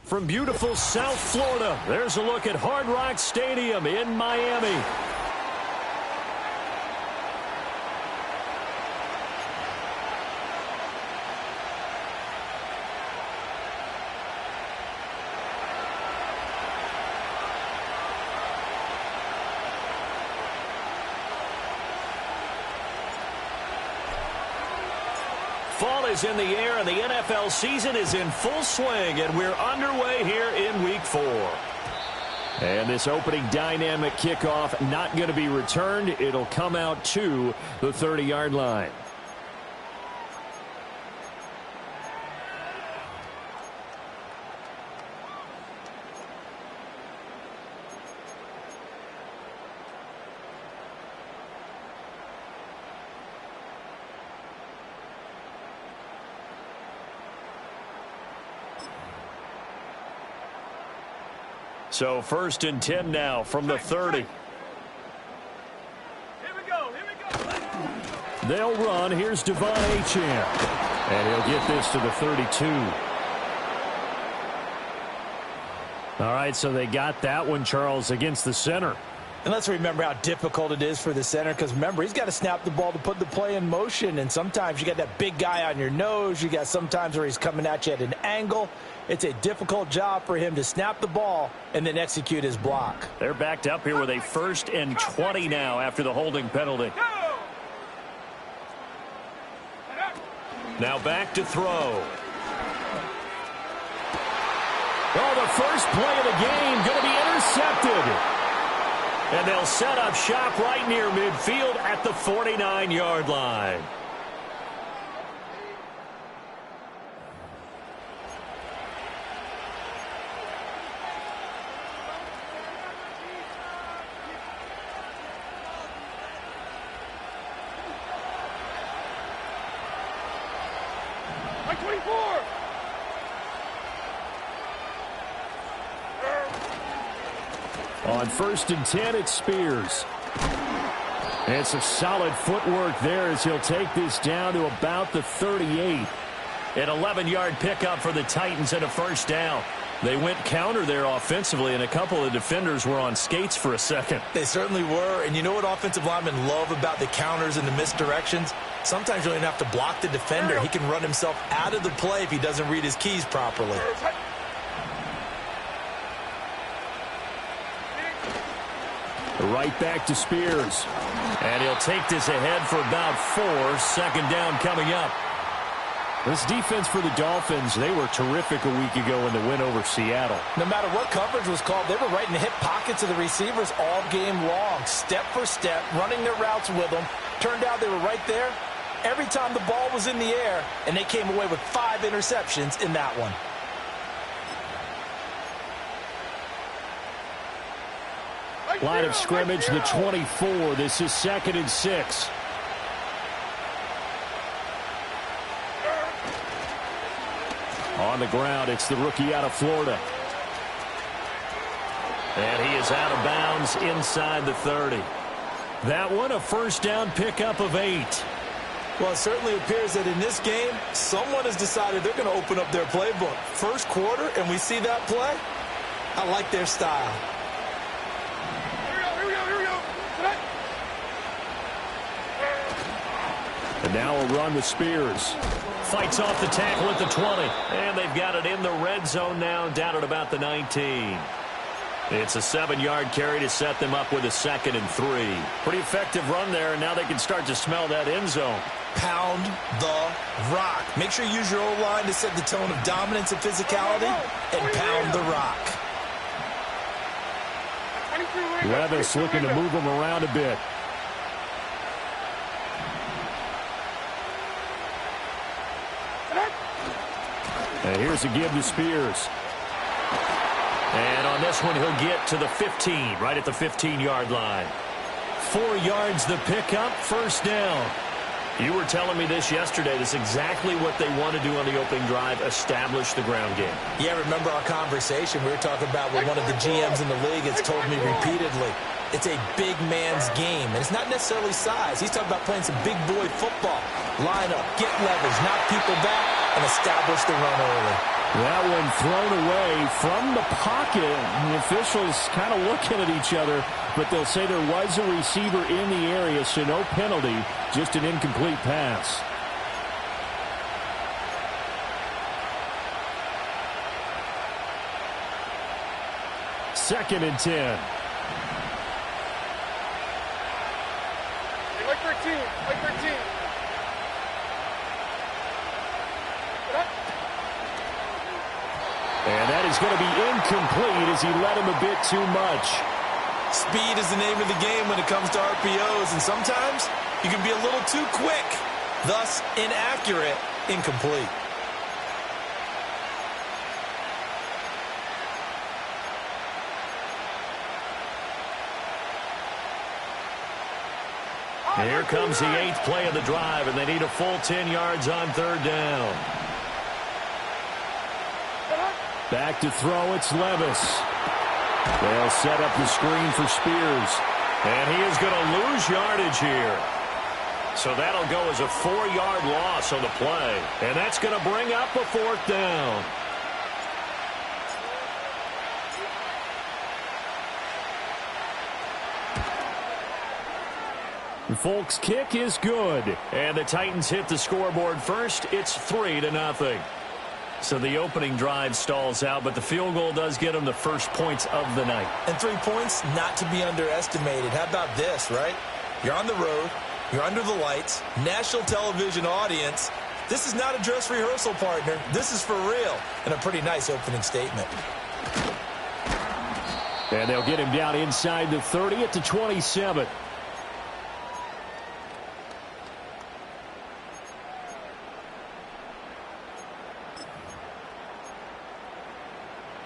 From beautiful South Florida, there's a look at Hard Rock Stadium in Miami. Fall is in the air, and the NFL season is in full swing, and we're underway here in Week 4. And this opening dynamic kickoff not going to be returned. It'll come out to the 30-yard line. So 1st and 10 now from the 30. Here we go. They'll run. Here's Devon Achane. And he'll get this to the 32. All right, so they got that one, Charles, against the center. And let's remember how difficult it is for the center, because remember, he's got to snap the ball to put the play in motion, and sometimes you got that big guy on your nose. You got sometimes where he's coming at you at an angle. It's a difficult job for him to snap the ball and then execute his block. They're backed up here with a 1st and 20 now after the holding penalty. Now back to throw. Oh, the first play of the game going to be intercepted. And they'll set up shop right near midfield at the 49-yard line. Like 24. On 1st and 10, it's Spears. And some solid footwork there as he'll take this down to about the 38. An 11-yard pickup for the Titans and a 1st down. They went counter there offensively, and a couple of defenders were on skates for a second. They certainly were, and you know what offensive linemen love about the counters and the misdirections? Sometimes you don't even have to block the defender. He can run himself out of the play if he doesn't read his keys properly. Right back to Spears. And he'll take this ahead for about 4. 2nd down coming up. This defense for the Dolphins, they were terrific a week ago in the win over Seattle. No matter what coverage was called, they were right in the hip pockets of the receivers all game long, step for step, running their routes with them. Turned out they were right there every time the ball was in the air, and they came away with 5 interceptions in that one. Line of scrimmage, the 24. This is 2nd and 6. On the ground, it's the rookie out of Florida. And he is out of bounds inside the 30. That one, a 1st down pickup of 8. Well, it certainly appears that in this game, someone has decided they're going to open up their playbook. First quarter, and we see that play. I like their style. And now a run with Spears. Fights off the tackle at the 20. And they've got it in the red zone now, down at about the 19. It's a 7-yard carry to set them up with a 2nd and 3. Pretty effective run there, and now they can start to smell that end zone. Pound the rock. Make sure you use your O-line to set the tone of dominance and physicality, and pound the rock. Levis looking to move him around a bit. And here's a give to Spears. And on this one, he'll get to the 15, right at the 15-yard line. 4 yards the pickup, 1st down. You were telling me this yesterday. This is exactly what they want to do on the opening drive, establish the ground game. Yeah, remember our conversation. We were talking about what one of the GMs in the league has told me repeatedly. It's a big man's game, and it's not necessarily size. He's talking about playing some big boy football. Line up, get leverage, knock people back, and establish the run early. That one thrown away from the pocket. The officials kind of looking at each other, but they'll say there was a receiver in the area, so no penalty, just an incomplete pass. Second and 10. Hey, like 13. Like 13. And that is going to be incomplete as he led him a bit too much. Speed is the name of the game when it comes to RPOs, and sometimes you can be a little too quick, thus inaccurate, incomplete. Here comes the 8th play of the drive, and they need a full 10 yards on third down. Back to throw, it's Levis. They'll set up the screen for Spears. And he is going to lose yardage here. So that'll go as a 4-yard loss on the play. And that's going to bring up a 4th down. Folks' kick is good. And the Titans hit the scoreboard first. It's 3-0. So the opening drive stalls out, but the field goal does get them the first points of the night. And 3 points, not to be underestimated. How about this, right? You're on the road. You're under the lights. National television audience. This is not a dress rehearsal, partner. This is for real. And a pretty nice opening statement. And they'll get him down inside the 30 at the 27.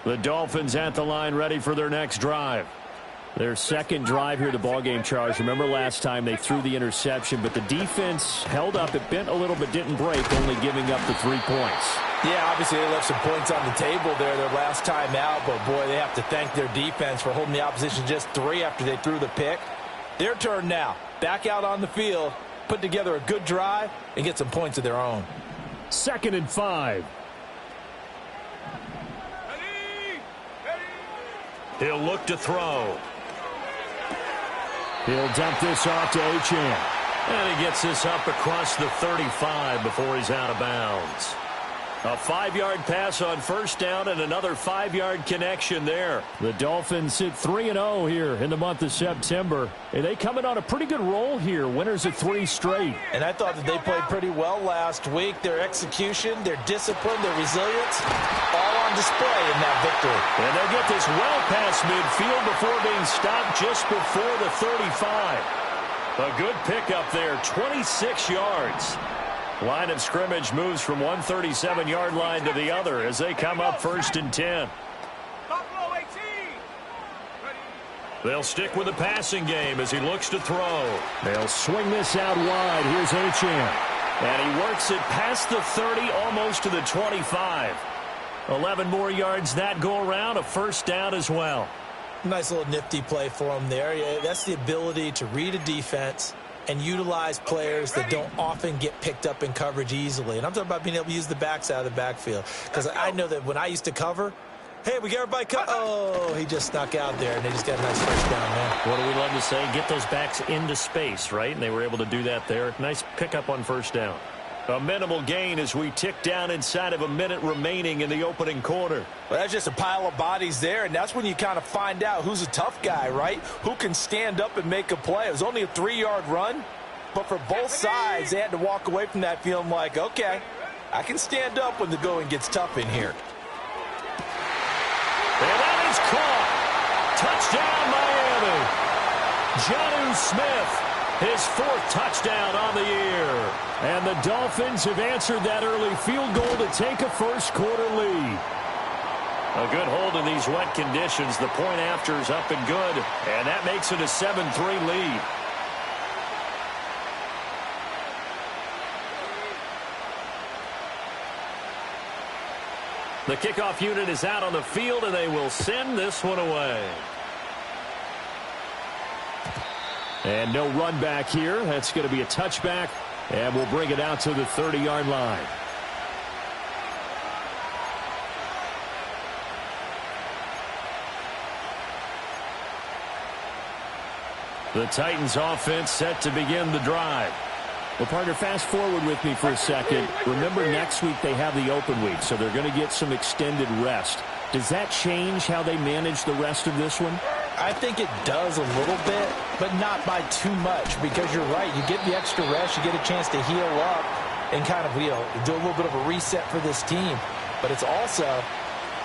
The Dolphins at the line ready for their next drive. Their second drive here, the ballgame, Charles. Remember last time they threw the interception, but the defense held up. It bent a little but didn't break, only giving up the 3 points. Yeah, obviously they left some points on the table there their last time out, but boy, they have to thank their defense for holding the opposition just 3 after they threw the pick. Their turn now. Back out on the field, put together a good drive, and get some points of their own. 2nd and 5. He'll look to throw. He'll dump this off to Achane. And he gets this up across the 35 before he's out of bounds. A 5-yard pass on first down and another 5-yard connection there. The Dolphins sit 3-0 here in the month of September. And they come in on a pretty good roll here. Winners of 3 straight. And I thought that they played pretty well last week. Their execution, their discipline, their resilience, all on display in that victory. And they'll get this well past midfield before being stopped just before the 35. A good pickup there, 26 yards. Line of scrimmage moves from one 37-yard line to the other as they come up 1st and 10. They'll stick with the passing game as he looks to throw. They'll swing this out wide. Here's Achane. And he works it past the 30, almost to the 25. 11 more yards that go around, a first down as well. Nice little nifty play for him there. Yeah, that's the ability to read a defense and utilize players that don't often get picked up in coverage easily. And I'm talking about being able to use the backs out of the backfield. Because I know that when I used to cover, hey, we got everybody cut. Oh, he just snuck out there, and they just got a nice first down there. What do we love to say? Get those backs into space, right? And they were able to do that there. Nice pickup on first down. A minimal gain as we tick down inside of a minute remaining in the opening quarter. Well, that's just a pile of bodies there, and that's when you kind of find out who's a tough guy, right? Who can stand up and make a play. It was only a 3-yard run, but for both sides, they had to walk away from that feeling like, okay, I can stand up when the going gets tough in here. And that is caught. Touchdown, Miami. Jonnu Smith, his 4th touchdown on the year. And the Dolphins have answered that early field goal to take a first-quarter lead. A good hold in these wet conditions. The point after is up and good, and that makes it a 7-3 lead. The kickoff unit is out on the field, and they will send this one away. And no run back here. That's going to be a touchback, and we'll bring it out to the 30-yard line. The Titans offense set to begin the drive. Well, partner, fast forward with me for a second. Remember, next week they have the open week, so they're going to get some extended rest. Does that change how they manage the rest of this one? I think it does a little bit, but not by too much, because you're right. You get the extra rest, you get a chance to heal up and kind of, do a little bit of a reset for this team. But it's also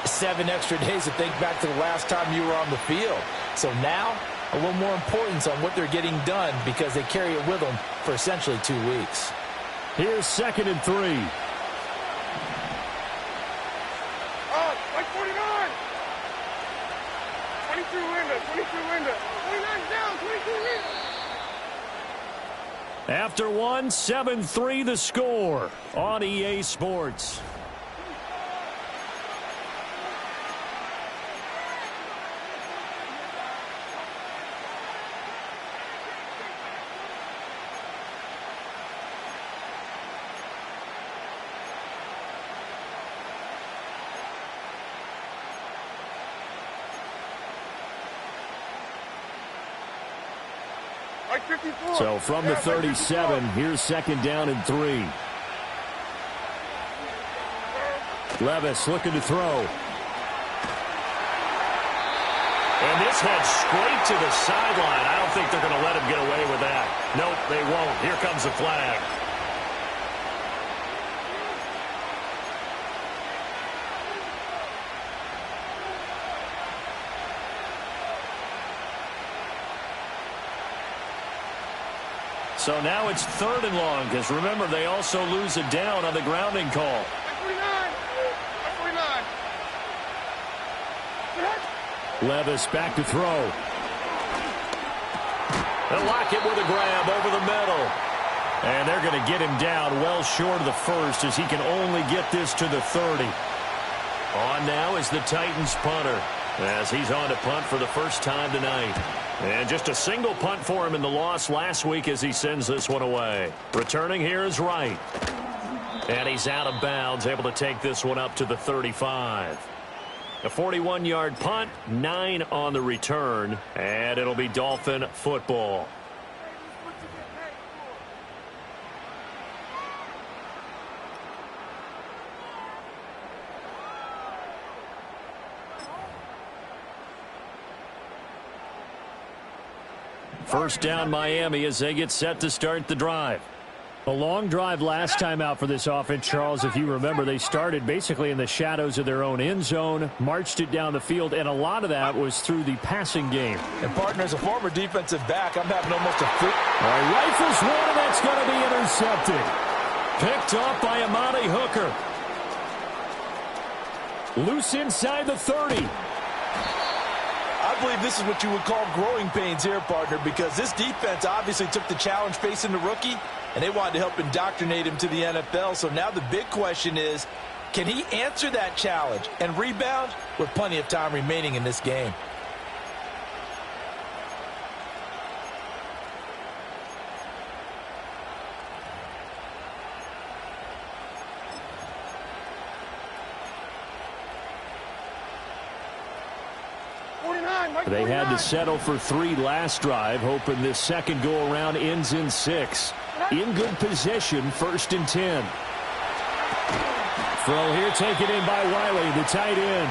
7 extra days to think back to the last time you were on the field. So now, a little more importance on what they're getting done because they carry it with them for essentially 2 weeks. Here's 2nd and 3. Like 49. 22 Linda, 22 Linda. 29 down, 22 Linda. After 1, 7-3 the score on EA Sports. Like 54. So from the 37, here's 2nd down and 3. Levis looking to throw. And this heads straight to the sideline. I don't think they're going to let him get away with that. Nope, they won't. Here comes the flag. So now it's 3rd and long, because remember, they also lose a down on the grounding call. 49. Levis back to throw. They'll lock it with a grab over the middle. And they're going to get him down well short of the first as he can only get this to the 30. On now is the Titans punter as he's on to punt for the first time tonight. And just a single punt for him in the loss last week as he sends this one away. Returning here is Wright. And he's out of bounds, able to take this one up to the 35. A 41-yard punt, 9 on the return, and it'll be Dolphin football. First down Miami as they get set to start the drive. A long drive last time out for this offense, Charles. If you remember, they started basically in the shadows of their own end zone, marched it down the field, and a lot of that was through the passing game. And, partner, as a former defensive back, I'm having almost a fit. All right, rifles one, and that's going to be intercepted. Picked off by Amani Hooker. Loose inside the 30. I believe this is what you would call growing pains here, partner, because this defense obviously took the challenge facing the rookie, and they wanted to help indoctrinate him to the NFL. So now the big question is, can he answer that challenge and rebound with plenty of time remaining in this game? They had to settle for 3 last drive, hoping this second go-around ends in 6. In good position, 1st and 10. Throw here taken in by Wiley, the tight end.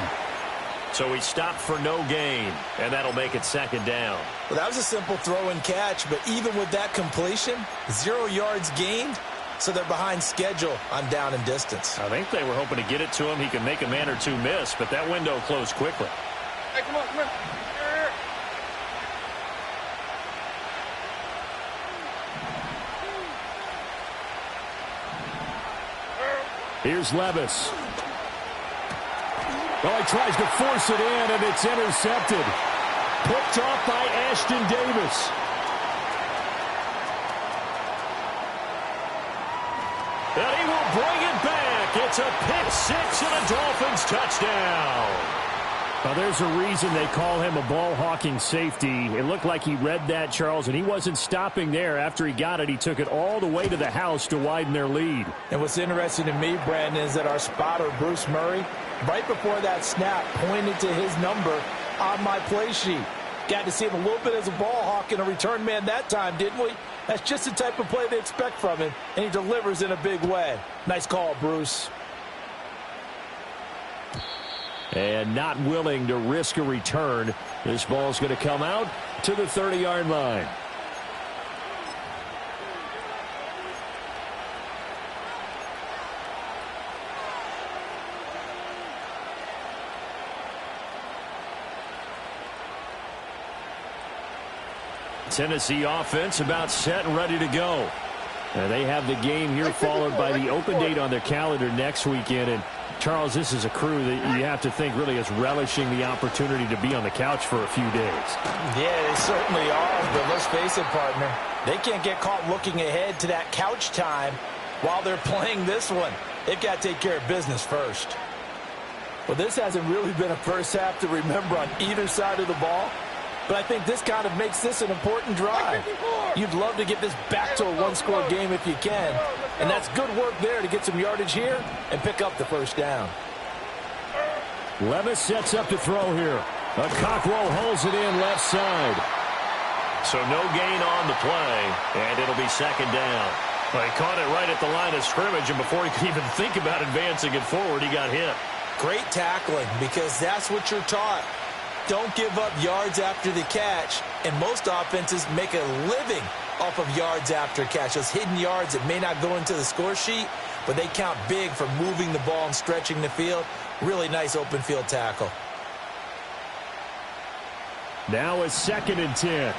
So he stopped for no gain, and that'll make it 2nd down. Well, that was a simple throw and catch, but even with that completion, 0 yards gained, so they're behind schedule on down and distance. I think they were hoping to get it to him. He could make a man or two miss, but that window closed quickly. Hey, come on, come on. Here's Levis. Oh, he tries to force it in, and it's intercepted. Picked off by Ashton Davis. And he will bring it back. It's a pick 6 and a Dolphins touchdown. Well, there's a reason they call him a ball-hawking safety. It looked like he read that, Charles, and he wasn't stopping there. After he got it, he took it all the way to the house to widen their lead. And what's interesting to me, Brandon, is that our spotter, Bruce Murray, right before that snap, pointed to his number on my play sheet. Got to see him a little bit as a ball hawk and a return man that time, didn't we? That's just the type of play they expect from him, and he delivers in a big way. Nice call, Bruce. And not willing to risk a return. This ball's going to come out to the 30-yard line. Tennessee offense about set and ready to go. And they have the game here followed by the open date on their calendar next weekend. And Charles, this is a crew that you have to think really is relishing the opportunity to be on the couch for a few days. Yeah, they certainly are. But let's face it, partner, they can't get caught looking ahead to that couch time while they're playing this one. They've got to take care of business first. Well, this hasn't really been a first half to remember on either side of the ball. But I think this kind of makes this an important drive. You'd love to get this back to a one-score game if you can. And that's good work there to get some yardage here and pick up the first down. Levis sets up to throw here. Cockrell holds it in left side. So no gain on the play, and it'll be second down. Well, he caught it right at the line of scrimmage, and before he could even think about advancing it forward, he got hit. Great tackling, because that's what you're taught. Don't give up yards after the catch, and most offenses make a living off of yards after catch. Those hidden yards that may not go into the score sheet, but they count big for moving the ball and stretching the field. Really nice open field tackle. Now it's 2nd and 10.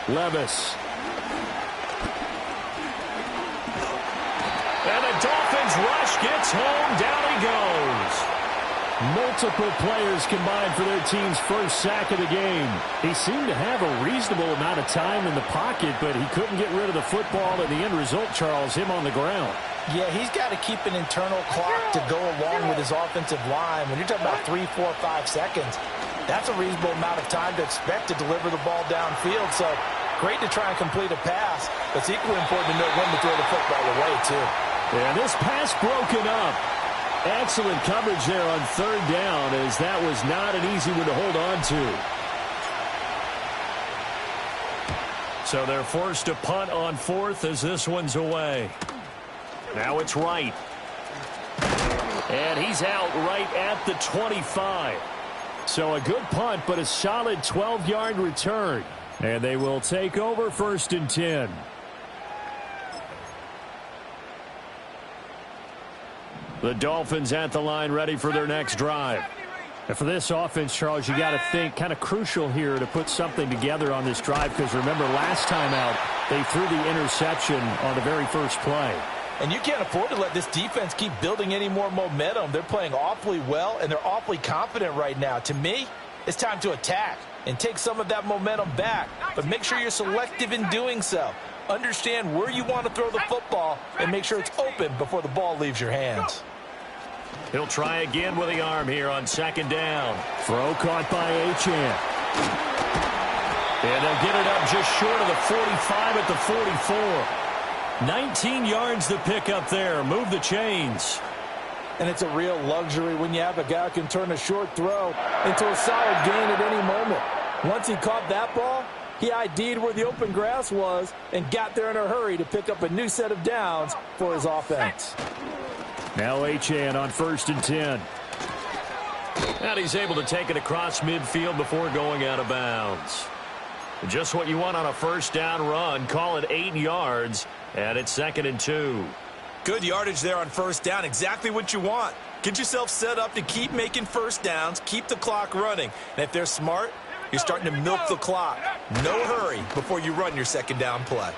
Levis. And the Dolphins rush gets home. Down he goes. Multiple players combined for their team's first sack of the game. He seemed to have a reasonable amount of time in the pocket, but he couldn't get rid of the football, and the end result, Charles, him on the ground. Yeah, he's got to keep an internal clock to go along with his offensive line. When you're talking about 3, 4, 5 seconds, that's a reasonable amount of time to expect to deliver the ball downfield. So great to try and complete a pass, but it's equally important to know when to throw the football away, too. And this pass broken up. Excellent coverage there on 3rd down, as that was not an easy one to hold on to. So they're forced to punt on 4th as this one's away. Now it's Wright. And he's out right at the 25. So a good punt, but a solid 12-yard return. And they will take over 1st and 10. The Dolphins at the line, ready for their next drive. And for this offense, Charles, you got to think kind of crucial here to put something together on this drive, because remember last time out they threw the interception on the very first play. And you can't afford to let this defense keep building any more momentum. They're playing awfully well, and they're awfully confident right now. To me, it's time to attack and take some of that momentum back. But make sure you're selective in doing so. Understand where you want to throw the football and make sure it's open before the ball leaves your hands. He'll try again with the arm here on 2nd down. Throw caught by Achane. And they'll get it up just short of the 45 at the 44. 19 yards to pick up there. Move the chains. And it's a real luxury when you have a guy who can turn a short throw into a solid gain at any moment. Once he caught that ball, he ID'd where the open grass was and got there in a hurry to pick up a new set of downs for his offense. Now Achane on 1st and 10. And he's able to take it across midfield before going out of bounds. Just what you want on a first down run. Call it 8 yards, and it's 2nd and 2. Good yardage there on first down. Exactly what you want. Get yourself set up to keep making first downs, keep the clock running. And if they're smart, you're starting to milk the clock. No hurry before you run your second down play.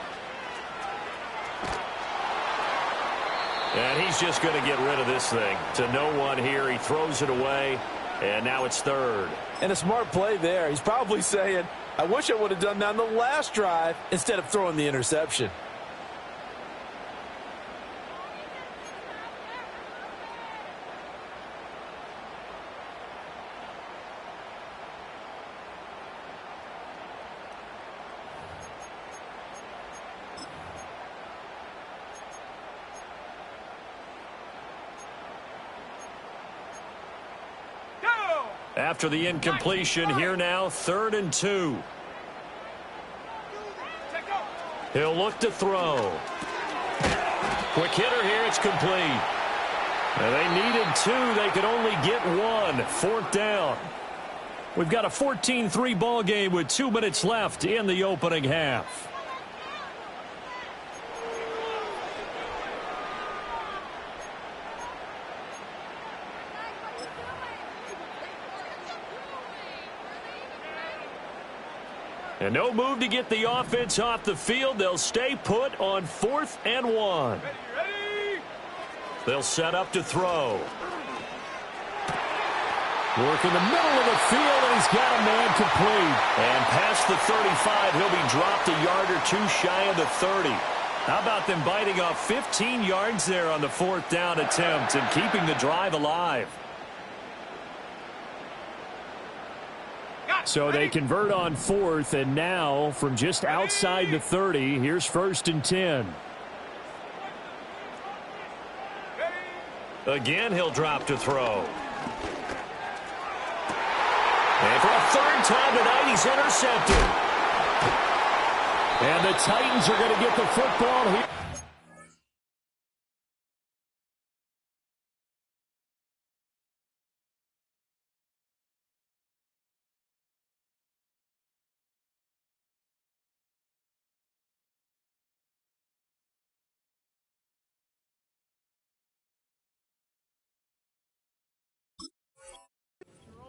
And he's just going to get rid of this thing. To no one here. He throws it away, and now it's 3rd. And a smart play there. He's probably saying, I wish I would have done that on the last drive instead of throwing the interception. After the incompletion, here now, 3rd and 2. He'll look to throw. Quick hitter here, it's complete. And they needed 2. They could only get 1. 4th down. We've got a 14-3 ball game with 2 minutes left in the opening half. And no move to get the offense off the field. They'll stay put on 4th and 1. They'll set up to throw. Work in the middle of the field, and he's got a man complete. And past the 35, he'll be dropped a yard or 2 shy of the 30. How about them biting off 15 yards there on the 4th down attempt and keeping the drive alive? So they convert on 4th, and now from just outside the 30, here's 1st and 10. Again, he'll drop to throw. And for a 3rd time tonight, he's intercepted. And the Titans are going to get the football here.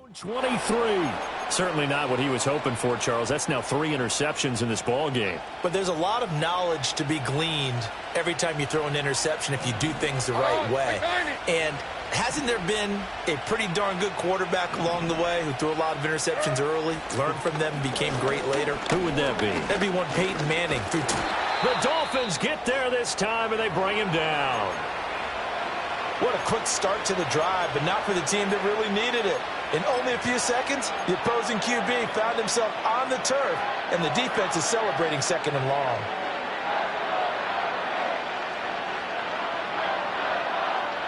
Own 23. Certainly not what he was hoping for, Charles. That's now 3 interceptions in this ball game. But there's a lot of knowledge to be gleaned every time you throw an interception if you do things the right way. And hasn't there been a pretty darn good quarterback along the way who threw a lot of interceptions early, learned from them, became great later? Who would that be? That'd be one Peyton Manning. The Dolphins get there this time, and they bring him down. What a quick start to the drive, but not for the team that really needed it. In only a few seconds, the opposing QB found himself on the turf, and the defense is celebrating 2nd and long.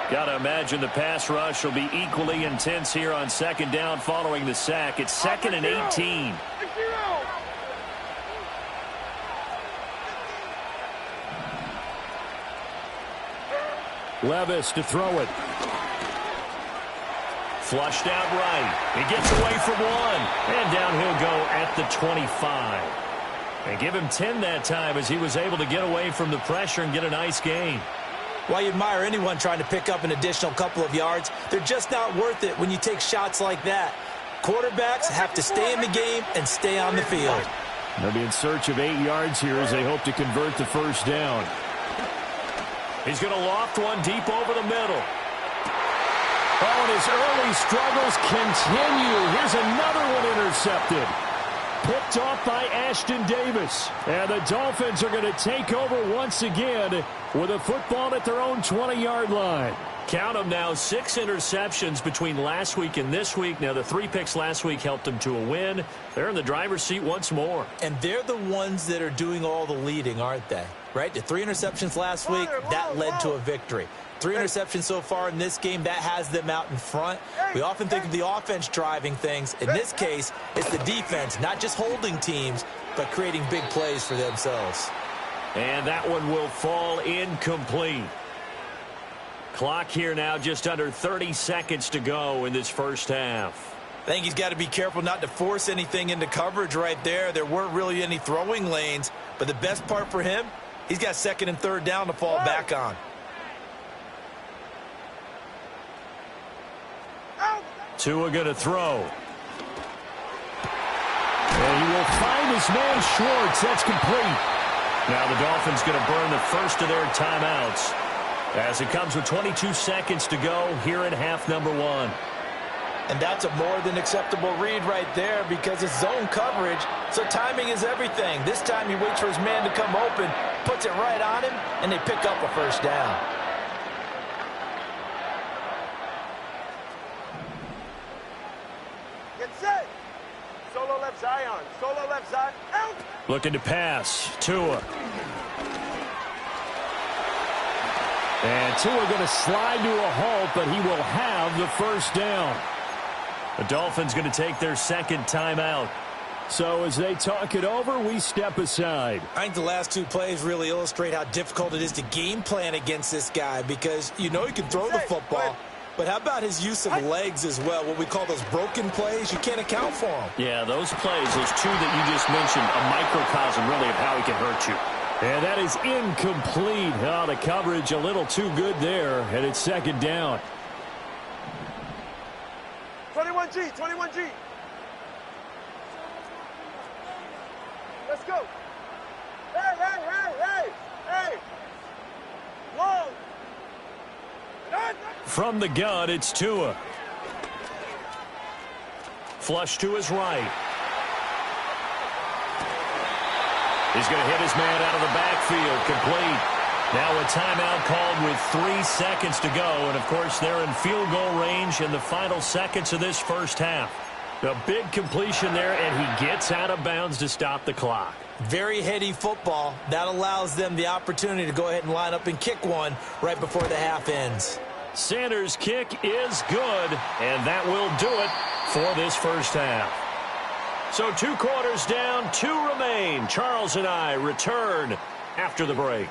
Got to imagine the pass rush will be equally intense here on 2nd down following the sack. It's 2nd and 18. Levis to throw it. Flushed out right. He gets away from 1. And down he'll go at the 25. And give him 10 that time as he was able to get away from the pressure and get a nice gain. While you admire anyone trying to pick up an additional couple of yards, they're just not worth it when you take shots like that. Quarterbacks have to stay in the game and stay on the field. They'll be in search of 8 yards here as they hope to convert the 1st down. He's going to loft one deep over the middle. Oh, and his early struggles continue. Here's another one intercepted. Picked off by Ashton Davis. And the Dolphins are going to take over once again with a football at their own 20-yard line. Count them now, 6 interceptions between last week and this week. Now, the 3 picks last week helped them to a win. They're in the driver's seat once more. And they're the ones that are doing all the leading, aren't they? Right? The 3 interceptions last week, that led to a victory. 3 interceptions so far in this game, that has them out in front. We often think of the offense driving things. In this case, it's the defense, not just holding teams, but creating big plays for themselves. And that one will fall incomplete. Clock here now, just under 30 seconds to go in this 1st half. I think he's got to be careful not to force anything into coverage right there. There weren't really any throwing lanes, but the best part for him, he's got 2nd and 3rd down to fall back on. Tua going to throw. And he will find his man Schwartz. That's complete. Now the Dolphins going to burn the first of their timeouts as it comes with 22 seconds to go here in half number 1. And that's a more than acceptable read right there because it's zone coverage, so timing is everything. This time he waits for his man to come open, puts it right on him, and they pick up a 1st down. Get set. Solo left Zion. Solo left Zion. Out. Looking to pass. Tua. And Tua going to slide to a halt, but he will have the 1st down. The Dolphins going to take their second timeout. So as they talk it over, we step aside. I think the last two plays really illustrate how difficult it is to game plan against this guy because you know he can throw the football, but how about his use of legs as well, what we call those broken plays? You can't account for them. Yeah, those plays, those two that you just mentioned, a microcosm really of how he can hurt you. And that is incomplete. Oh, the coverage a little too good there, and it's second down. 21G, 21G. Let's go. Hey. Long. From the gun, it's Tua. Flush to his right. He's going to hit his man out of the backfield. Complete. Now a timeout called with 3 seconds to go. And, of course, they're in field goal range in the final seconds of this first half. A big completion there, and he gets out of bounds to stop the clock. Very heady football. That allows them the opportunity to go ahead and line up and kick one right before the half ends. Sanders' kick is good, and that will do it for this first half. So 2 quarters down, 2 remain. Charles and I return after the break.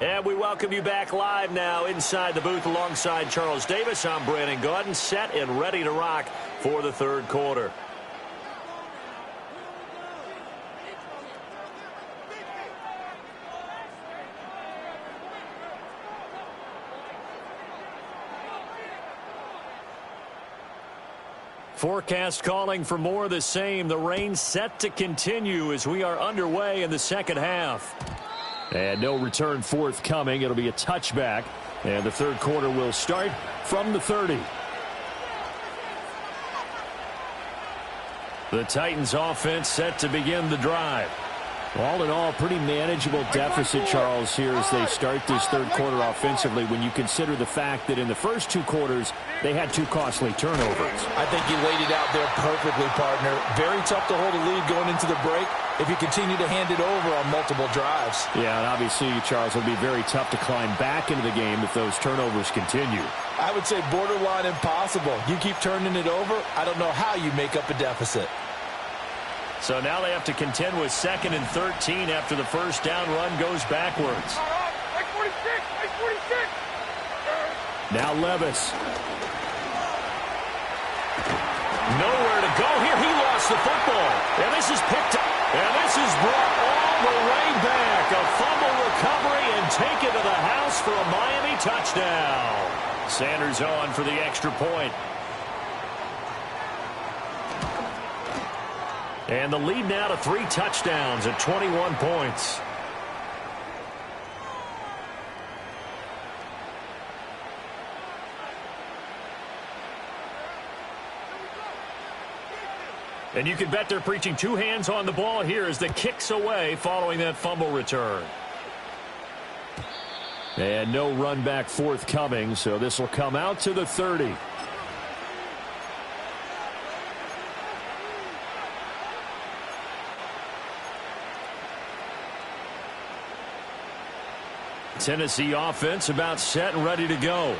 And we welcome you back live now inside the booth alongside Charles Davis. I'm Brandon Gaudin, set and ready to rock for the third quarter. Forecast calling for more of the same. The rain set to continue as we are underway in the second half. And no return forthcoming. It'll be a touchback. And the third quarter will start from the 30. The Titans offense set to begin the drive. All in all, pretty manageable deficit, Charles, here as they start this third quarter offensively when you consider the fact that in the first 2 quarters, they had 2 costly turnovers. I think you laid it out there perfectly, partner. Very tough to hold a lead going into the break if you continue to hand it over on multiple drives. Yeah, and obviously, Charles, it'll be very tough to climb back into the game if those turnovers continue. I would say borderline impossible. You keep turning it over, I don't know how you make up a deficit. So now they have to contend with 2nd and 13 after the first down run goes backwards. Like 46, like 46. Now Levis. Nowhere to go here. He lost the football. And this is picked up. And this is brought all the way back. A fumble recovery and take it to the house for a Miami touchdown. Sanders on for the extra point. And the lead now to 3 touchdowns at 21 points. And you can bet they're preaching 2 hands on the ball here as the kick's away following that fumble return. And no run back forthcoming, so this will come out to the 30. Tennessee offense about set and ready to go.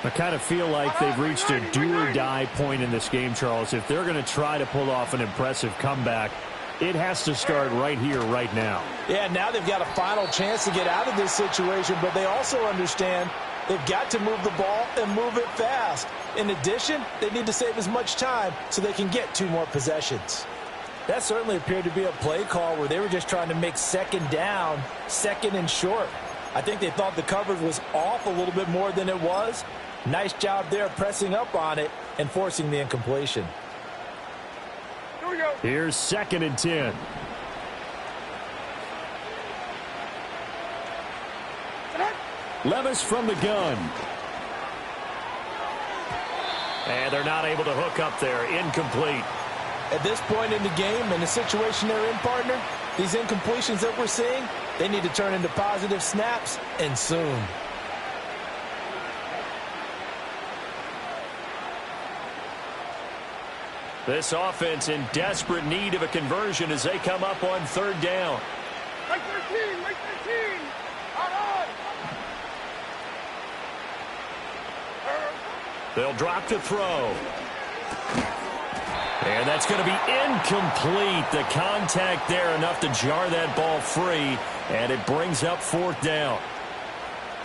I kind of feel like they've reached a do-or-die point in this game, Charles. If they're going to try to pull off an impressive comeback, it has to start right here, right now. Yeah, now they've got a final chance to get out of this situation, but they also understand they've got to move the ball and move it fast. In addition, they need to save as much time so they can get 2 more possessions. That certainly appeared to be a play call where they were just trying to make 2nd down, 2nd and short. I think they thought the coverage was off a little bit more than it was. Nice job there pressing up on it and forcing the incompletion. Here we go. Here's 2nd and 10. Levis from the gun. And they're not able to hook up there. Incomplete. At this point in the game, in the situation they're in, partner, these incompletions that we're seeing, They need to turn into positive snaps, and soon. This offense in desperate need of a conversion as they come up on third down. Make 13, make 13. Out on. They'll drop to throw. And that's going to be incomplete. The contact there enough to jar that ball free, and it brings up fourth down.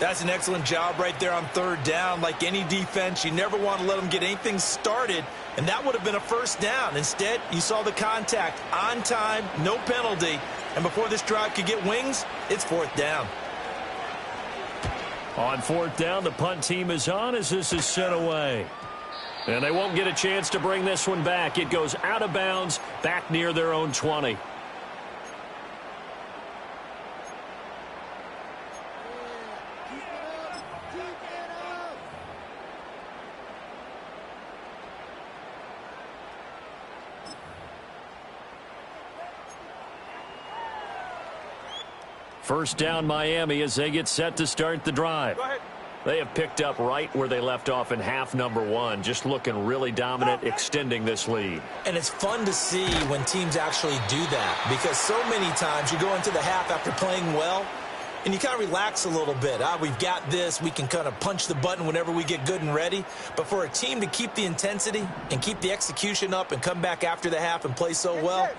That's an excellent job right there on third down. Like any defense, you never want to let them get anything started, and that would have been a first down. Instead, you saw the contact on time, no penalty, and before this drive could get wings, it's fourth down. On fourth down, the punt team is on as this is sent away. And they won't get a chance to bring this one back. It goes out of bounds back near their own 20. First down Miami as they get set to start the drive. They have picked up right where they left off in half number one, just looking really dominant, extending this lead. And it's fun to see when teams actually do that, because so many times you go into the half after playing well, and you kind of relax a little bit. We've got this. We can kind of punch the button whenever we get good and ready. But for a team to keep the intensity and keep the execution up and come back after the half and play so well,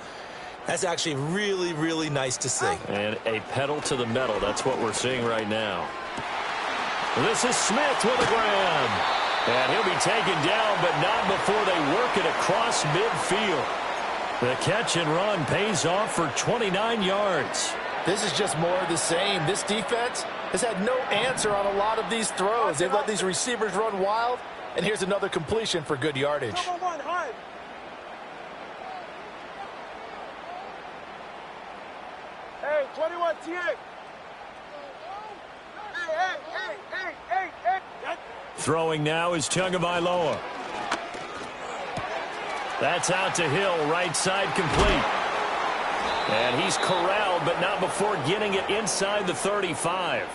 that's actually really, really nice to see. And a pedal to the metal. That's what we're seeing right now. This is Smith with a grab. And he'll be taken down, but not before they work it across midfield. The catch and run pays off for 29 yards. This is just more of the same. This defense has had no answer on a lot of these throws. They've let these receivers run wild, and here's another completion for good yardage. Number 1, hard. Hey, 21, TA. Hey. Throwing now is Tagovailoa. That's out to Hill, right side complete. And he's corralled, but not before getting it inside the 35.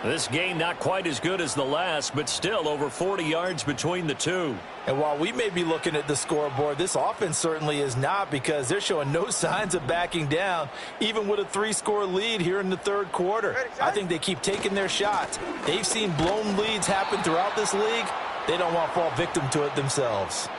This game not quite as good as the last, but still over 40 yards between the two. And while we may be looking at the scoreboard, this offense certainly is not, because they're showing no signs of backing down, even with a 3-score lead here in the third quarter. I think they keep taking their shots. They've seen blown leads happen throughout this league. They don't want to fall victim to it themselves.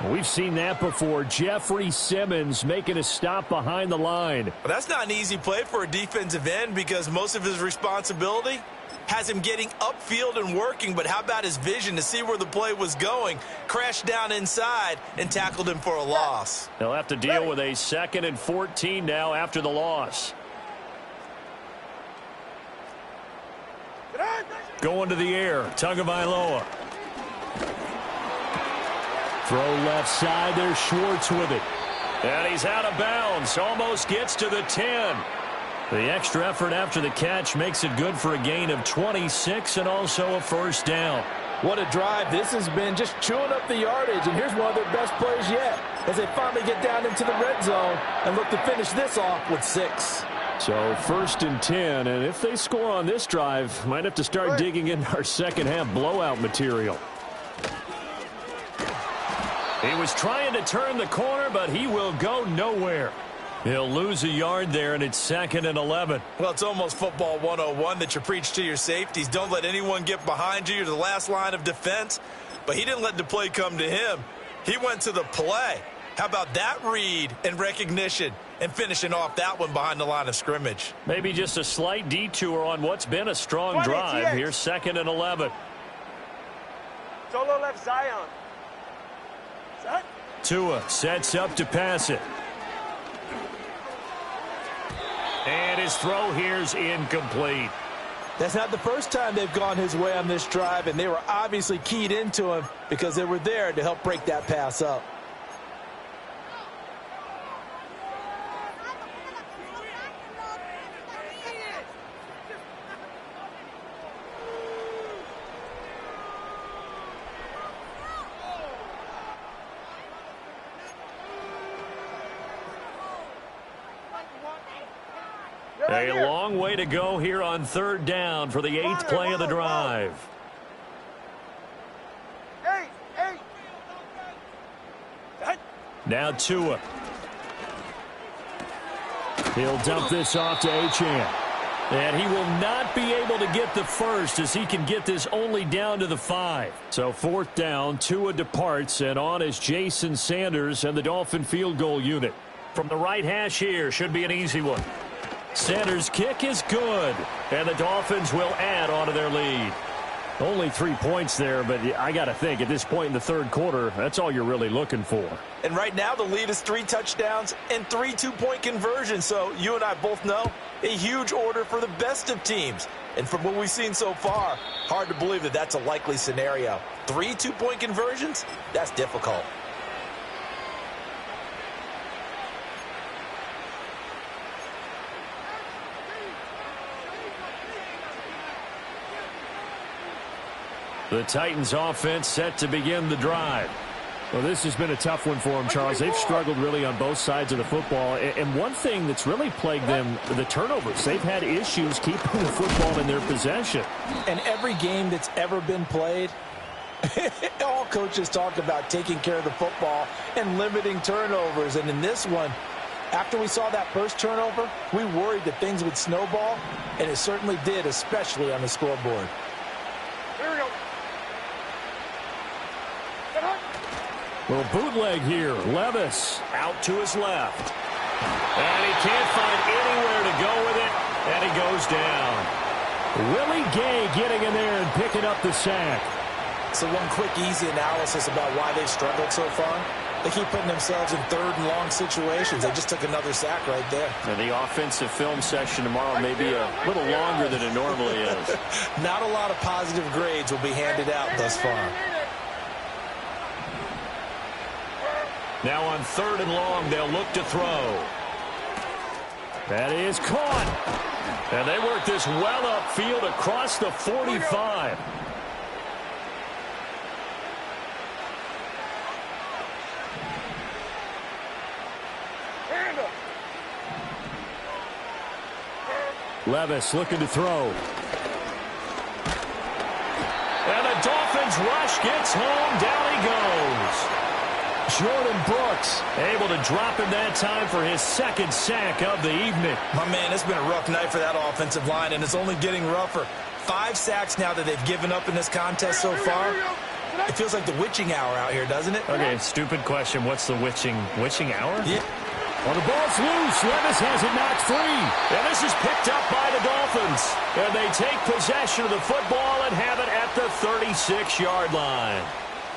We've seen that before. Jeffrey Simmons making a stop behind the line. But that's not an easy play for a defensive end, because most of his responsibility has him getting upfield and working, but how about his vision to see where the play was going? Crashed down inside and tackled him for a loss. They'll have to deal with a 2nd and 14 now after the loss. Going to the air, Tagovailoa. Throw left side, there's Schwartz with it. And he's out of bounds, almost gets to the 10. The extra effort after the catch makes it good for a gain of 26 and also a first down. What a drive this has been, just chewing up the yardage. And here's one of their best plays yet as they finally get down into the red zone and look to finish this off with 6. So 1st and 10, and if they score on this drive, might have to start digging in our second half blowout material. He was trying to turn the corner, but he will go nowhere. He'll lose a yard there, and it's 2nd and 11. Well, it's almost football 101 that you preach to your safeties. Don't let anyone get behind you. You're the last line of defense. But he didn't let the play come to him. He went to the play. How about that read and recognition and finishing off that one behind the line of scrimmage? Maybe just a slight detour on what's been a strong drive. Here's 2nd and 11. Solo left Zion. Set. Tua sets up to pass it. And his throw here's incomplete. That's not the first time they've gone his way on this drive, and they were obviously keyed into him because they were there to help break that pass up. right A here. long way to go here on third down for the 8th play of the drive. Hey, hey. Now Tua. He'll dump this off to Achane. And he will not be able to get the first as he can get this only down to the 5. So 4th down, Tua departs, and on is Jason Sanders and the Dolphin field goal unit. From the right hash here, should be an easy one. Sanders' kick is good, and the Dolphins will add on to their lead. Only 3 points there, but I got to think at this point in the third quarter, that's all you're really looking for. And right now the lead is 3 touchdowns and 3 two-point conversions. So you and I both know a huge order for the best of teams. And from what we've seen so far, hard to believe that that's a likely scenario. 3 two-point conversions? That's difficult. The Titans offense set to begin the drive. Well, this has been a tough one for them, Charles. They've struggled really on both sides of the football. And one thing that's really plagued them, the turnovers. They've had issues keeping the football in their possession. And every game that's ever been played, all coaches talk about taking care of the football and limiting turnovers. And in this one, after we saw that first turnover, we worried that things would snowball, and it certainly did, especially on the scoreboard. Here we go. Little bootleg here. Levis out to his left. And he can't find anywhere to go with it, and he goes down. Willie Gay getting in there and picking up the sack. So one quick, easy analysis about why they've struggled so far. They keep putting themselves in third and long situations. They just took another sack right there. And the offensive film session tomorrow may be a little longer than it normally is. Not a lot of positive grades will be handed out thus far. Now on 3rd and long, they'll look to throw. That is caught. And they work this well upfield across the 45. Levis looking to throw. And the Dolphins rush gets home. Down he goes. Jordan Brooks able to drop him that time for his 2nd sack of the evening. My man, it's been a rough night for that offensive line, and it's only getting rougher. 5 sacks now that they've given up in this contest so far. It feels like the witching hour out here, doesn't it? Okay, stupid question. What's the witching hour? Yeah. Well, the ball's loose. Levis has it knocked free. And this is picked up by the Dolphins. And they take possession of the football and have it at the 36-yard line.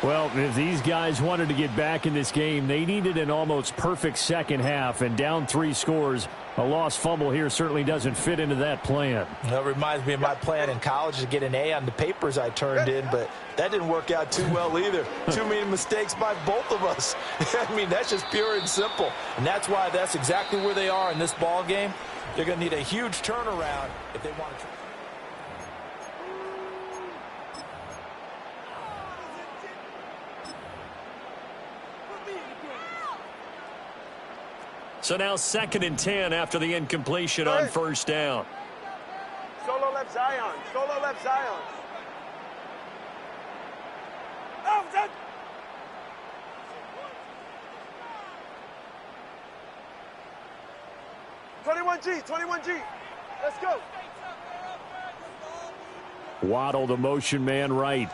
Well, if these guys wanted to get back in this game, they needed an almost perfect second half, and down 3 scores. A lost fumble here certainly doesn't fit into that plan. That reminds me of my plan in college to get an A on the papers I turned in, but that didn't work out too well either. Too many mistakes by both of us. I mean, that's just pure and simple. And that's why that's exactly where they are in this ball game. They're going to need a huge turnaround if they want to. So now 2nd and 10 after the incompletion on 1st down. Solo left Zion. Solo left Zion. Oh, that. $21G. Let's go. Waddle, the motion man, right.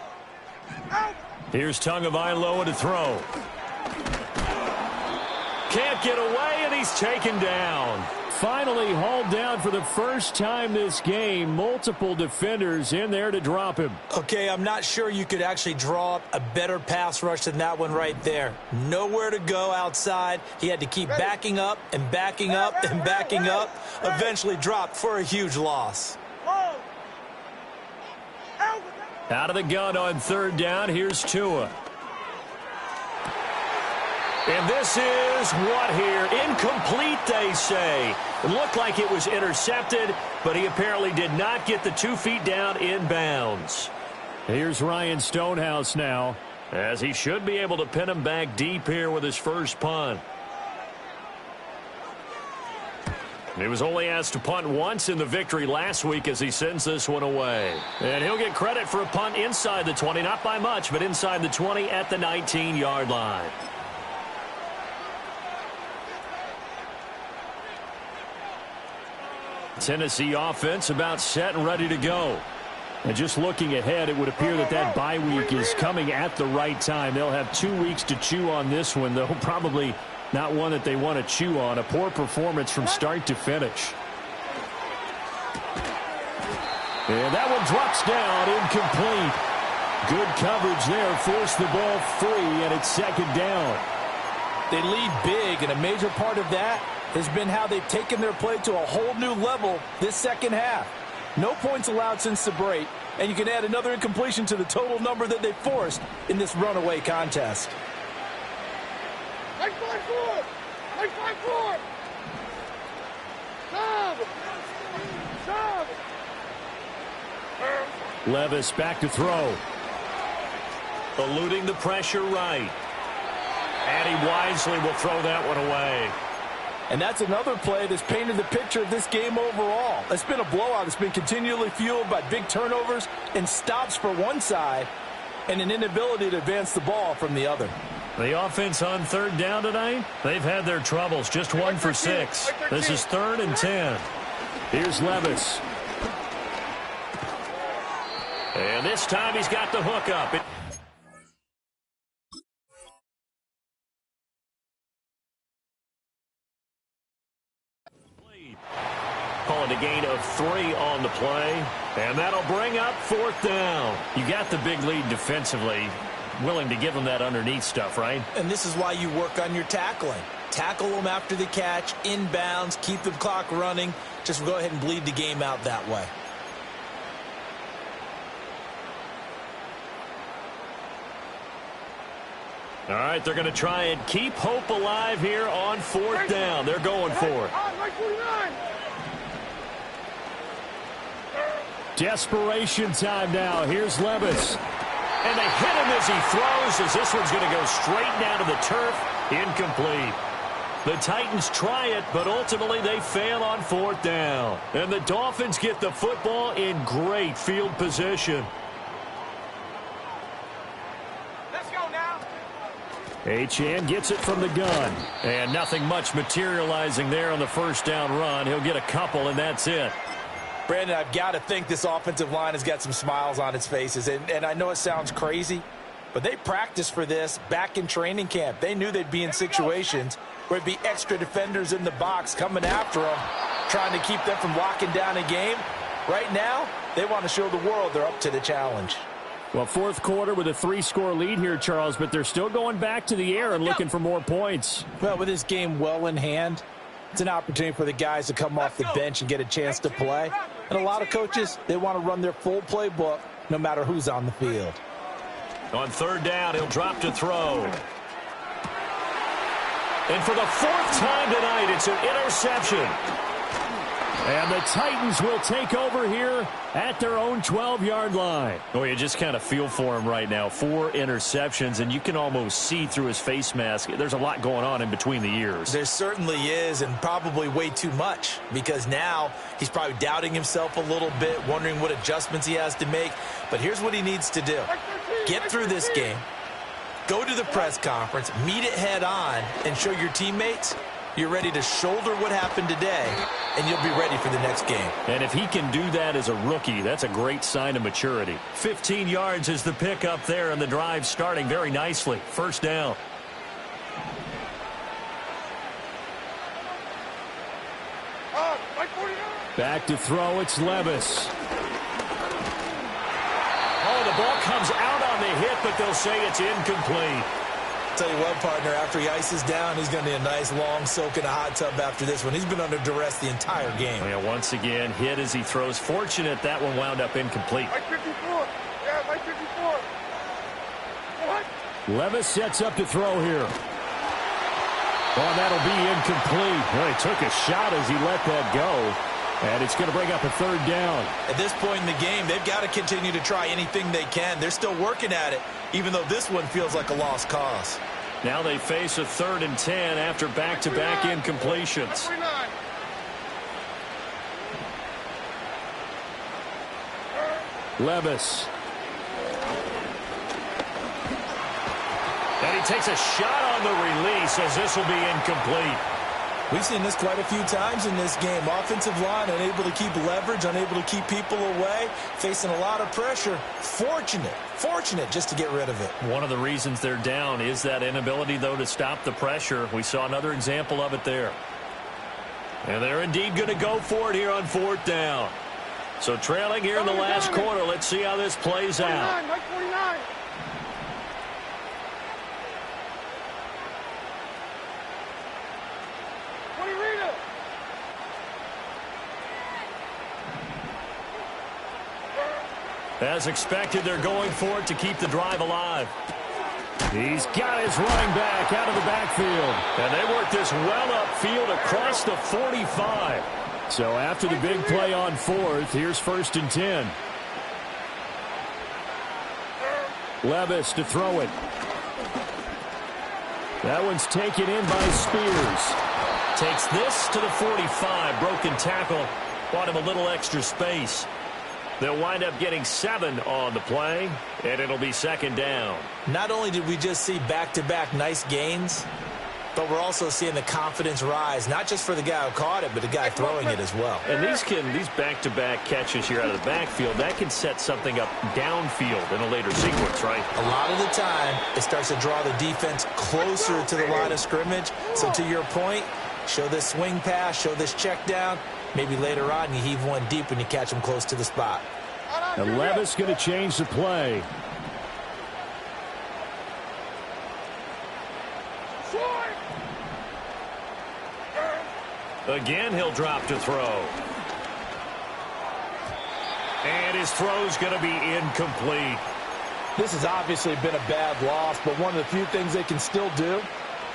Out. Here's Tagovailoa to throw. Can't get away, and he's taken down. Finally hauled down for the first time this game. Multiple defenders in there to drop him. Okay, I'm not sure you could actually draw up a better pass rush than that one right there. Nowhere to go outside. He had to keep backing up and backing up and backing up. Eventually dropped for a huge loss. Out of the gun on 3rd down. Here's Tua. And this is what here? Incomplete, they say. It looked like it was intercepted, but he apparently did not get the 2 feet down in bounds. Here's Ryan Stonehouse now, as he should be able to pin him back deep here with his first punt. He was only asked to punt once in the victory last week as he sends this one away. And he'll get credit for a punt inside the 20, not by much, but inside the 20 at the 19-yard line. Tennessee offense about set and ready to go. And just looking ahead, it would appear that that bye week is coming at the right time. They'll have 2 weeks to chew on this one, though probably not one that they want to chew on. A poor performance from start to finish. And that one drops down, incomplete. Good coverage there, forced the ball free, and it's second down. They lead big, and a major part of that has been how they've taken their play to a whole new level this second half. No points allowed since the break, and you can add another incompletion to the total number that they forced in this runaway contest. Like 5-4! Like 5-4! Sub! Levis back to throw. Eluding the pressure right. And he wisely will throw that one away. And that's another play that's painted the picture of this game overall. It's been a blowout. It's been continually fueled by big turnovers and stops for one side and an inability to advance the ball from the other. The offense on third down tonight, they've had their troubles. Just 1 for 6. This is 3rd and 10. Here's Levis. And this time he's got the hook up. Calling a gain of 3 on the play. And that'll bring up 4th down. You got the big lead defensively. Willing to give them that underneath stuff, right? And this is why you work on your tackling. Tackle them after the catch, inbounds, keep the clock running. Just go ahead and bleed the game out that way. All right, they're going to try and keep hope alive here on 4th down. They're going for it. Desperation time now. Here's Levis. And they hit him as he throws, as this one's going to go straight down to the turf. Incomplete. The Titans try it, but ultimately they fail on 4th down. And the Dolphins get the football in great field position. Let's go now. Achane gets it from the gun. And nothing much materializing there on the first down run. He'll get a couple, and that's it. Brandon, I've got to think this offensive line has got some smiles on its faces. And I know it sounds crazy, but they practiced for this back in training camp. They knew they'd be in situations where it'd be extra defenders in the box coming after them, trying to keep them from locking down a game. Right now, they want to show the world they're up to the challenge. Well, 4th quarter with a 3-score lead here, Charles, but they're still going back to the air and looking for more points. Well, with this game well in hand, it's an opportunity for the guys to come off the bench and get a chance to play. And a lot of coaches, they want to run their full playbook no matter who's on the field. On 3rd down, he'll drop to throw. And for the 4th time tonight, it's an interception. And the Titans will take over here at their own 12-yard line. Oh, you just kind of feel for him right now. 4 interceptions, and you can almost see through his face mask. There's a lot going on in between the ears. There certainly is, and probably way too much, because now he's probably doubting himself a little bit, wondering what adjustments he has to make. But here's what he needs to do. Get through this game, go to the press conference, meet it head on, and show your teammates you're ready to shoulder what happened today, and you'll be ready for the next game. And if he can do that as a rookie, that's a great sign of maturity. 15 yards is the pickup there, and the drive starting very nicely. 1st down. Back to throw, it's Levis. Oh, the ball comes out on the hit, but they'll say it's incomplete. Tell you what, partner, after he ices down, he's going to need a nice long soak in a hot tub after this one. He's been under duress the entire game. Yeah, once again, hit as he throws. Fortunate that one wound up incomplete. Like 54. Yeah, like 54. What? Levis sets up to throw here. Oh, that'll be incomplete. Well, he took a shot as he let that go. And it's going to bring up a 3rd down. At this point in the game, they've got to continue to try anything they can. They're still working at it, even though this one feels like a lost cause. Now they face a 3rd and 10 after back-to-back incompletions. Levis. And he takes a shot on the release as this will be incomplete. We've seen this quite a few times in this game. Offensive line unable to keep leverage, unable to keep people away, facing a lot of pressure. Fortunate just to get rid of it. One of the reasons they're down is that inability, though, to stop the pressure. We saw another example of it there. And they're indeed going to go for it here on 4th down. So trailing here in the last quarter. Let's see how this plays out. 49. As expected, they're going for it to keep the drive alive. He's got his running back out of the backfield. And they work this well upfield across the 45. So after the big play on 4th, here's 1st and 10. Levis to throw it. That one's taken in by Spears. Takes this to the 45. Broken tackle. Bought him a little extra space. They'll wind up getting 7 on the play, and it'll be 2nd down. Not only did we just see back-to-back nice gains, but we're also seeing the confidence rise, not just for the guy who caught it, but the guy throwing it as well. And these back-to-back catches here out of the backfield, that can set something up downfield in a later sequence, right? A lot of the time, it starts to draw the defense closer to the line of scrimmage. So to your point, show this swing pass, show this check down. Maybe later on you heave one deep when you catch them close to the spot. And Levis going to change the play. Again, he'll drop to throw. And his throw's going to be incomplete. This has obviously been a bad loss, but one of the few things they can still do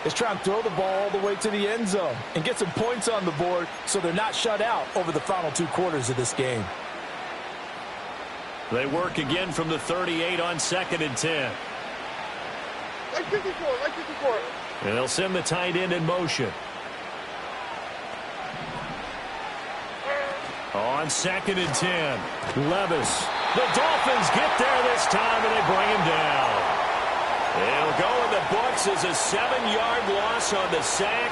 is try and throw the ball all the way to the end zone and get some points on the board so they're not shut out over the final 2 quarters of this game. They work again from the 38 on 2nd and 10. Like 54. And they'll send the tight end in motion. On 2nd and 10, Levis. The Dolphins get there this time, and they bring him down. It'll go in the books as a 7-yard loss on the sack,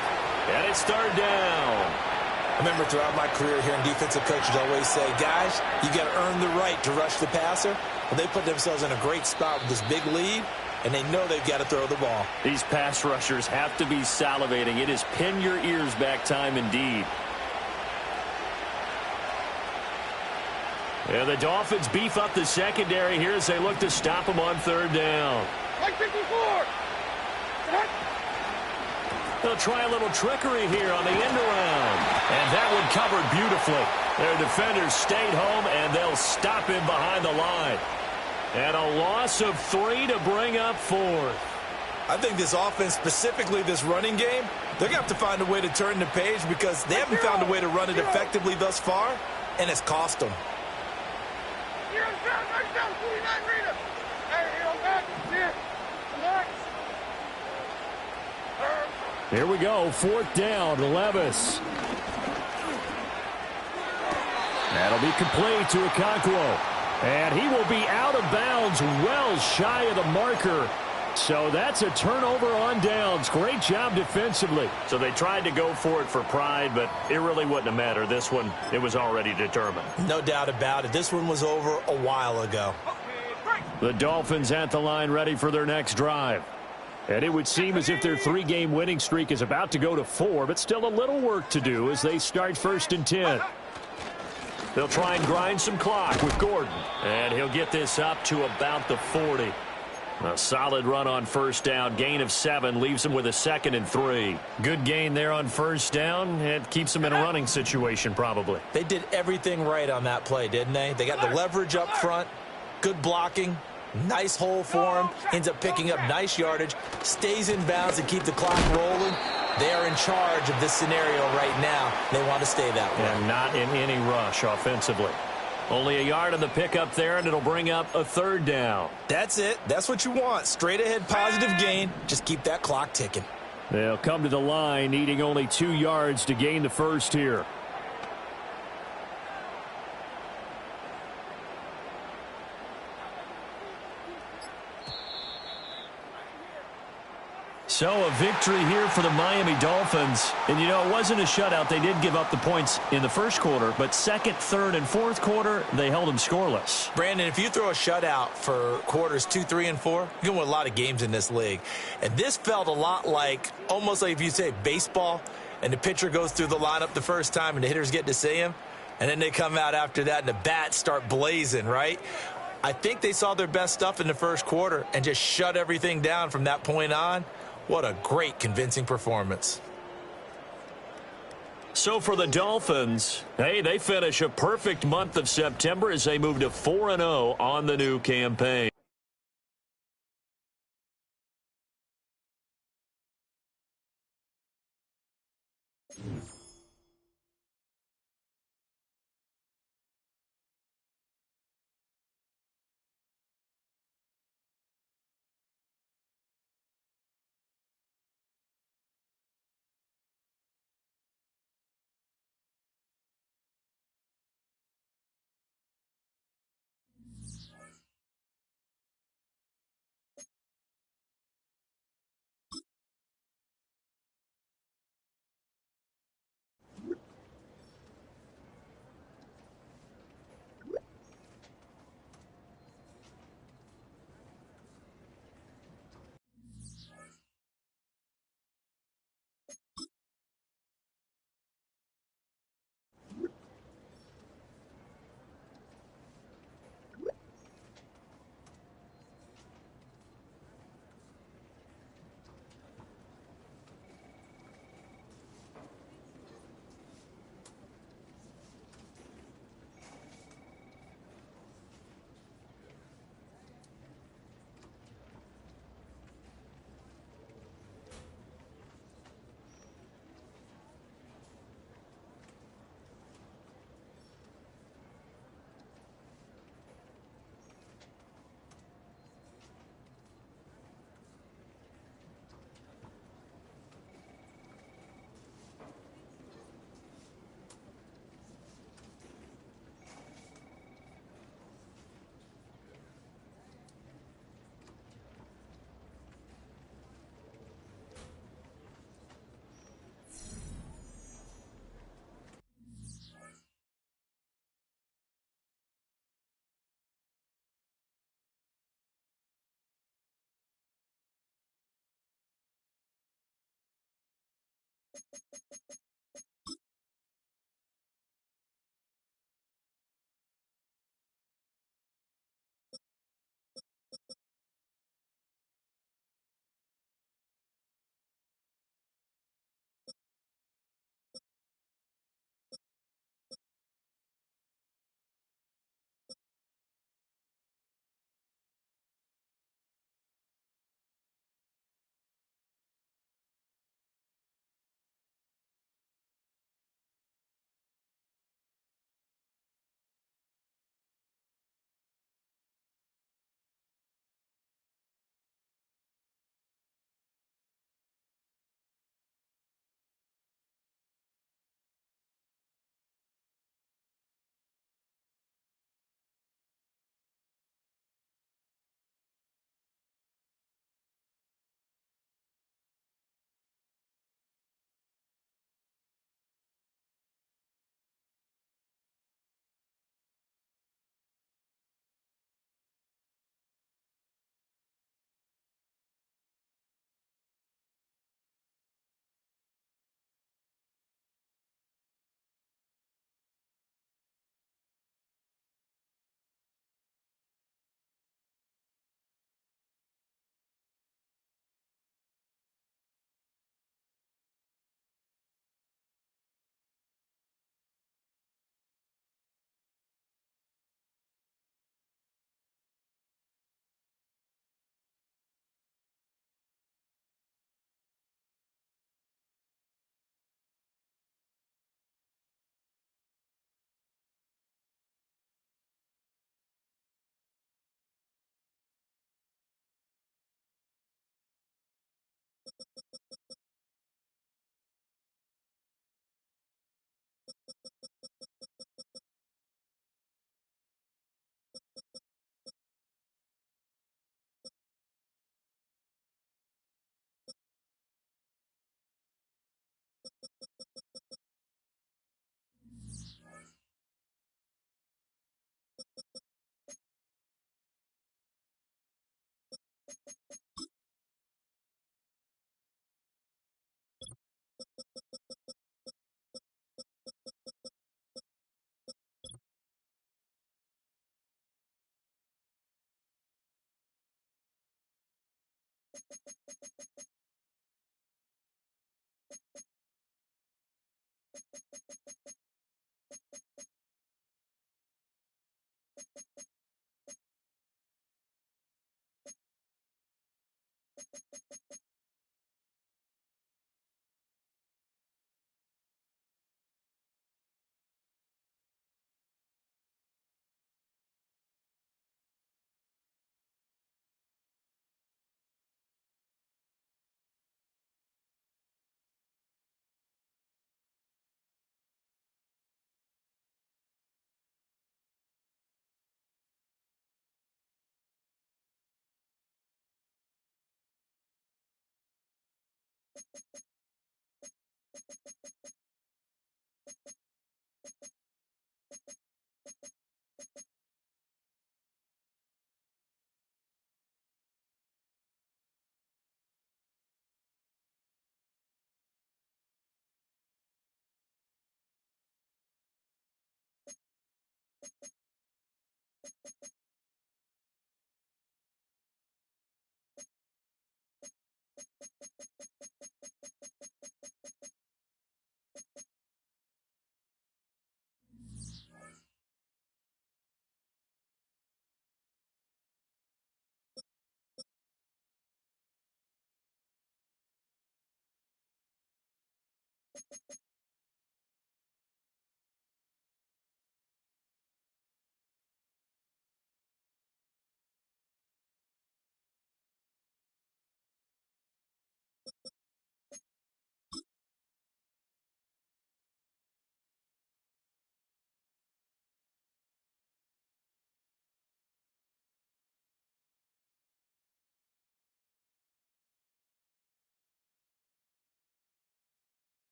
and it's 3rd down. I remember throughout my career hearing defensive coaches always say, guys, you got to earn the right to rush the passer. Well, they put themselves in a great spot with this big lead, and they know they've got to throw the ball. These pass rushers have to be salivating. It is pin your ears back time indeed. And the Dolphins beef up the secondary here as they look to stop them on 3rd down. Like 54. They'll try a little trickery here on the end around. And that one covered beautifully. Their defenders stayed home, and they'll stop him behind the line. And a loss of 3 to bring up 4th. I think this offense, specifically this running game, they're going to have to find a way to turn the page because they haven't found a way to run it effectively thus far, and it's cost them. Down, 49 Rita. Hey, back. Relax. Here we go, 4th down, Levis. That'll be complete to Okonkwo. And he will be out of bounds, well shy of the marker. So that's a turnover on downs. Great job defensively. So they tried to go for it for pride, but it really wouldn't have mattered. This one, it was already determined. No doubt about it. This one was over a while ago. The Dolphins at the line ready for their next drive. And it would seem as if their 3-game winning streak is about to go to 4, but still a little work to do as they start 1st and 10. They'll try and grind some clock with Gordon. And he'll get this up to about the 40. A solid run on 1st down. Gain of 7 leaves them with a 2nd and 3. Good gain there on 1st down. It keeps them in a running situation probably. They did everything right on that play, didn't they? They got the leverage up front. Good blocking. Nice hole for him. Ends up picking up nice yardage. Stays in bounds and keep the clock rolling. They are in charge of this scenario right now. They want to stay that way. And not in any rush offensively. Only a yard on the pickup there, and it'll bring up a 3rd down. That's it. That's what you want. Straight ahead positive gain. Just keep that clock ticking. They'll come to the line, needing only 2 yards to gain the first here. So a victory here for the Miami Dolphins. And, you know, it wasn't a shutout. They did give up the points in the first quarter, but second, third, and fourth quarter, they held them scoreless. Brandon, if you throw a shutout for quarters 2, 3, and 4, you're going to win a lot of games in this league. And this felt a lot like, almost like if you say baseball, and the pitcher goes through the lineup the first time and the hitters get to see him, and then they come out after that and the bats start blazing, right? I think they saw their best stuff in the first quarter and just shut everything down from that point on. What a great, convincing performance. So for the Dolphins, hey, they finish a perfect month of September as they move to 4-0 on the new campaign.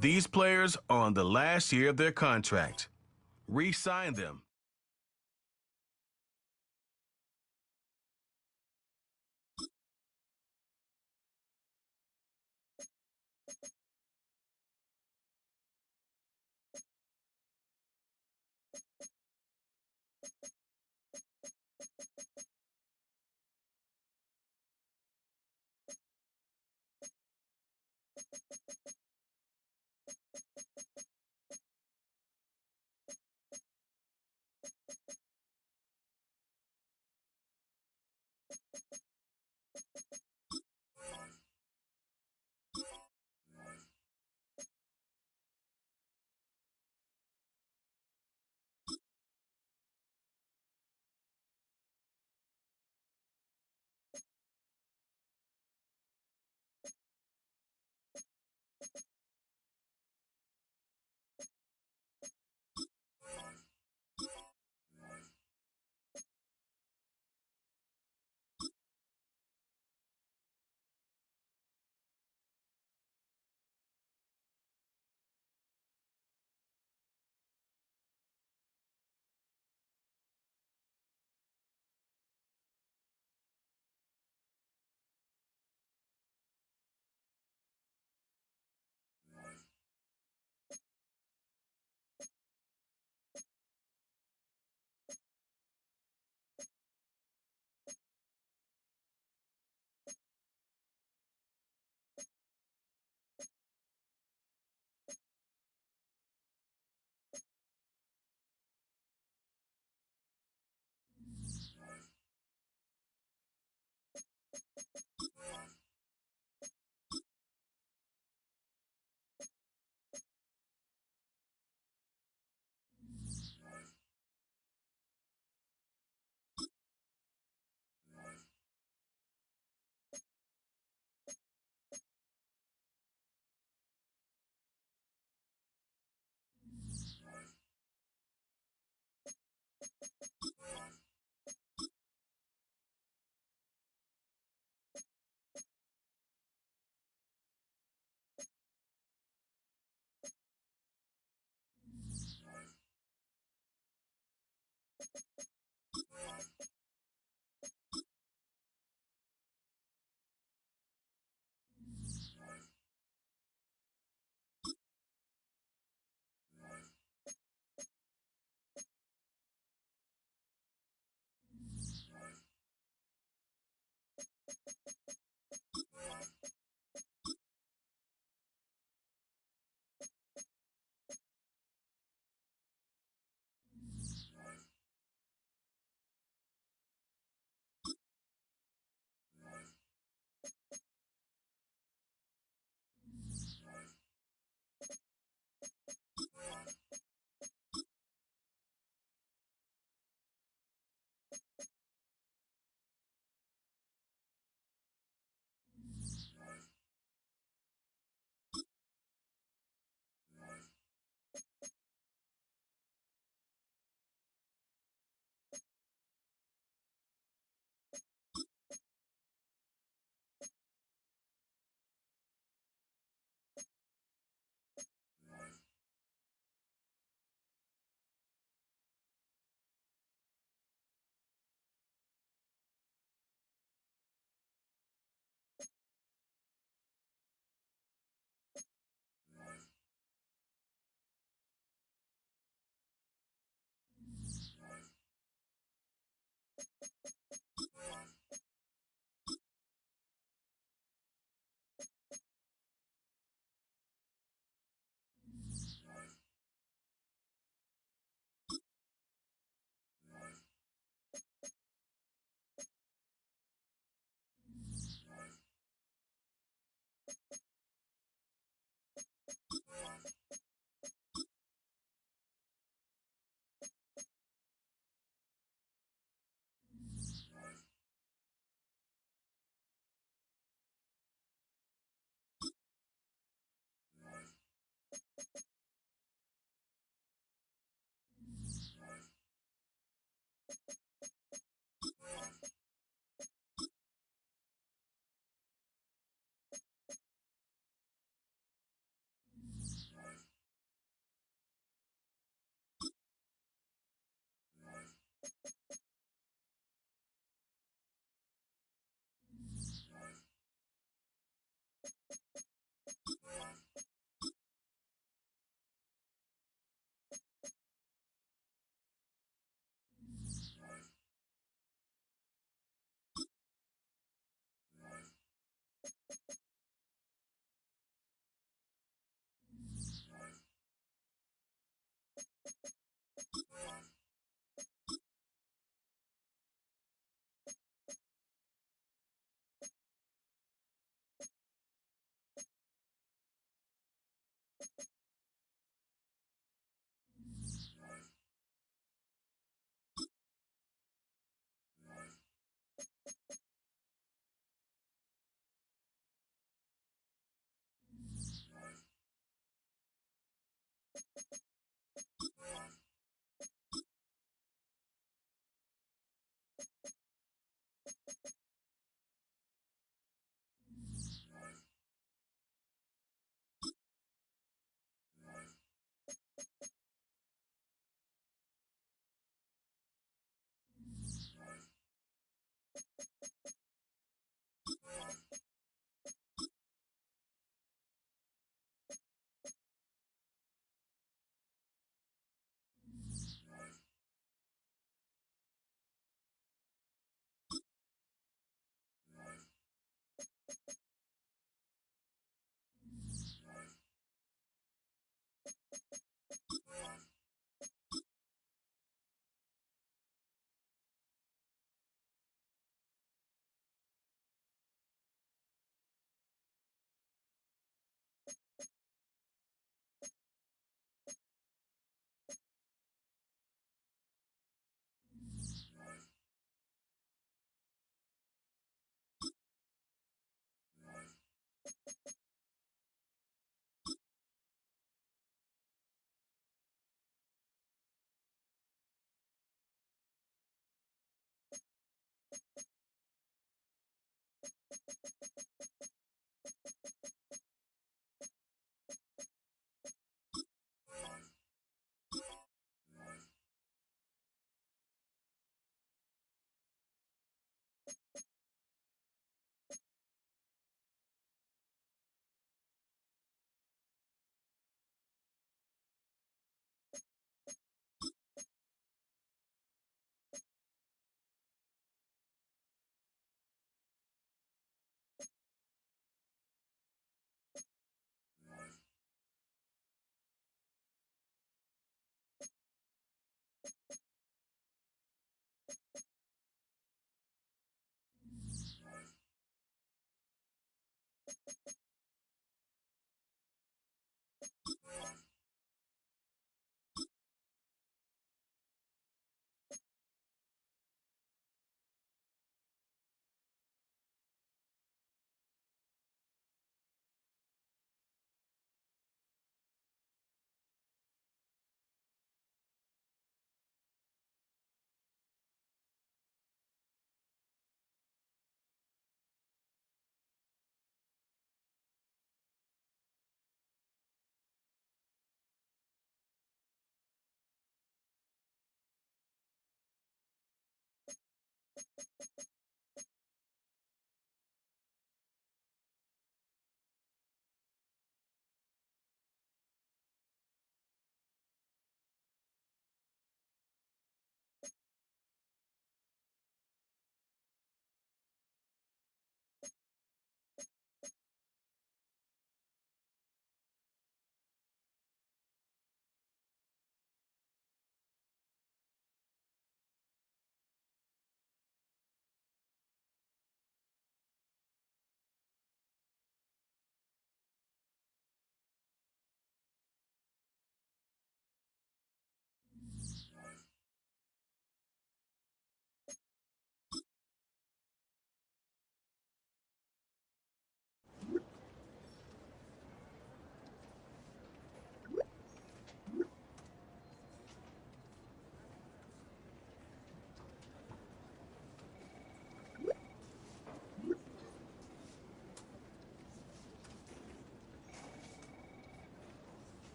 These players are on the last year of their contract. Re-sign them.